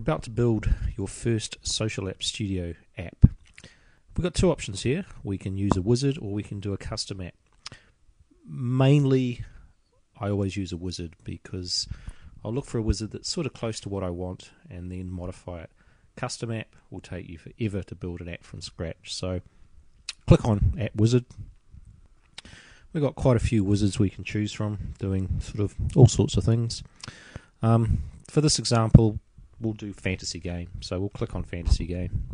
about to build your first Social App Studio app. We've got two options here. We can use a wizard or we can do a custom app. Mainly, I always use a wizard because I'll look for a wizard that's sort of close to what I want and then modify it. Custom app will take you forever to build an app from scratch. So click on App Wizard. We've got quite a few wizards we can choose from, doing sort of all sorts of things. For this example, we'll do fantasy game. So we'll click on fantasy game.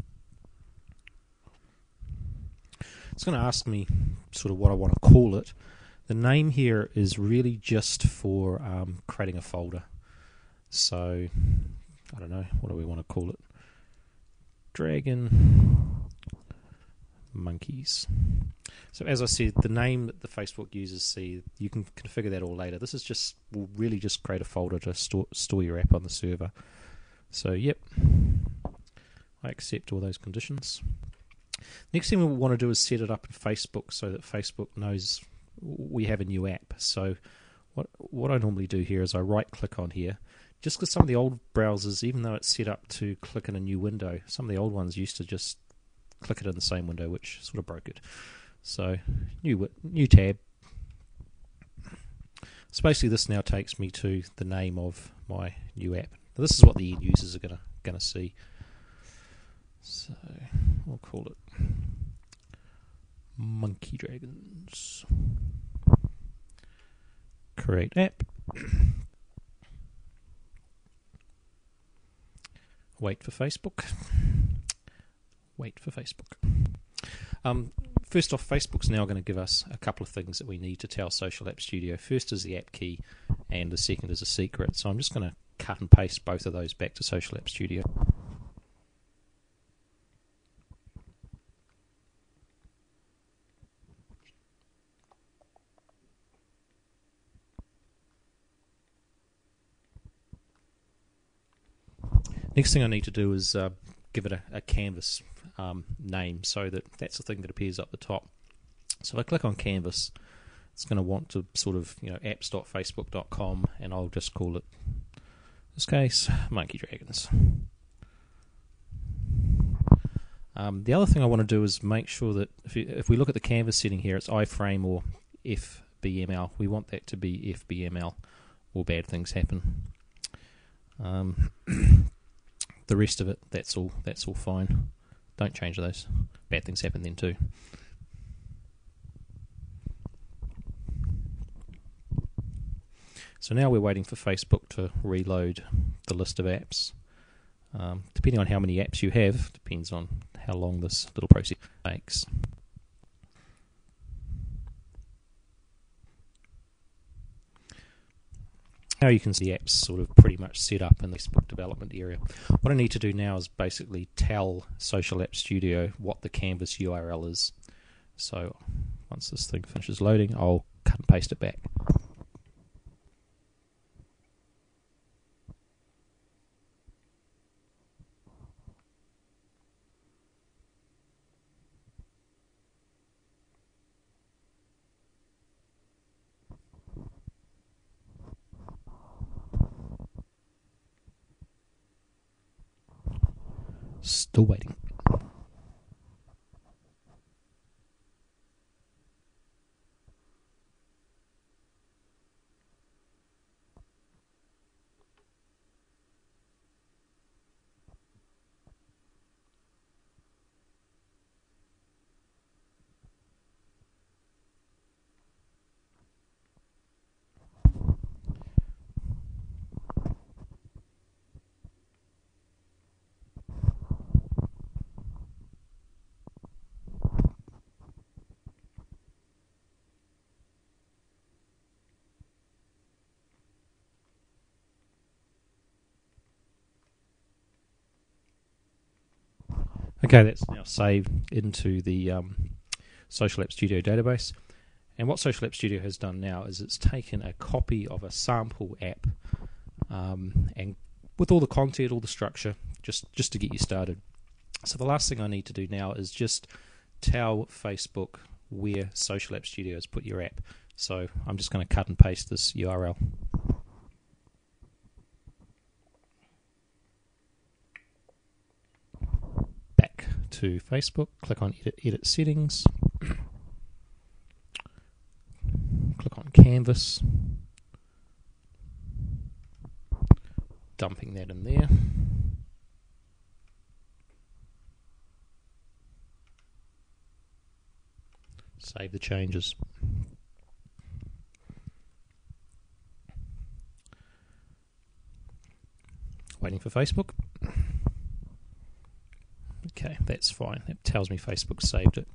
It's going to ask me sort of what I want to call it. The name here is really just for creating a folder. So, I don't know, what do we want to call it? Dragon Monkeys. So as I said, the name that the Facebook users see, you can configure that all later. This is just, will really just create a folder to store your app on the server. So yep, I accept all those conditions. Next thing we want to do is set it up in Facebook so that Facebook knows we have a new app. So what I normally do here is I right click on here, just because some of the old browsers, even though it's set up to click in a new window, some of the old ones used to just click it in the same window, which sort of broke it. So new tab. So basically this now takes me to the name of my new app. Now this is what the end users are gonna see. So we'll call it Monkey Dragons. Create app. Wait for Facebook. Wait for Facebook. First off, Facebook's now going to give us a couple of things that we need to tell Social App Studio. First is the app key, and the second is a secret. So I'm just going to cut and paste both of those back to Social App Studio. Next thing I need to do is give it a canvas name so that that's the thing that appears up the top. So if I click on canvas, it's going to want to sort of, apps.facebook.com, and I'll just call it, in this case, Monkey Dragons. The other thing I want to do is make sure that if we look at the canvas setting here, it's iframe or FBML. We want that to be FBML, or bad things happen. The rest of it, that's all fine. Don't change those. Bad things happen then too. So now we're waiting for Facebook to reload the list of apps. Depending on how many apps you have, depends on how long this little process takes. Now you can see apps sort of pretty much set up in the Facebook development area. What I need to do now is basically tell Social App Studio what the canvas URL is. So once this thing finishes loading, I'll cut and paste it back. Still waiting. Okay, that's now saved into the Social App Studio database. And what Social App Studio has done now is it's taken a copy of a sample app and with all the content, all the structure, just to get you started. So the last thing I need to do now is just tell Facebook where Social App Studio has put your app. So I'm just going to cut and paste this URL. to Facebook, click on edit settings, click on canvas, dumping that in there. Save the changes. Waiting for Facebook. Okay, that's fine. That tells me Facebook saved it.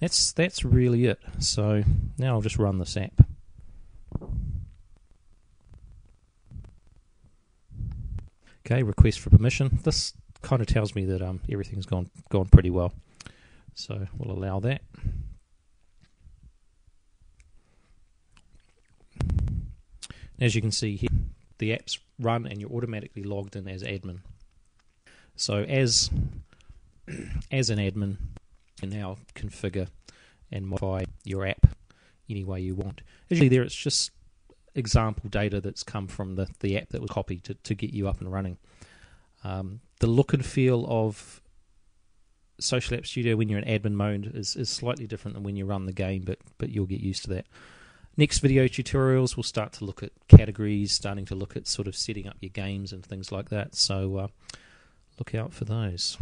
That's really it. So now I'll just run this app. Okay, request for permission. This kind of tells me that everything's gone pretty well. So we'll allow that. As you can see here, the app's run and you're automatically logged in as admin. So as an admin, you can now configure and modify your app any way you want. Usually there it's just example data that's come from the app that was copied to get you up and running. The look and feel of Social App Studio when you're in admin mode is slightly different than when you run the game, but you'll get used to that. Next video tutorials, we'll start to look at categories, starting to look at sort of setting up your games and things like that. So look out for those.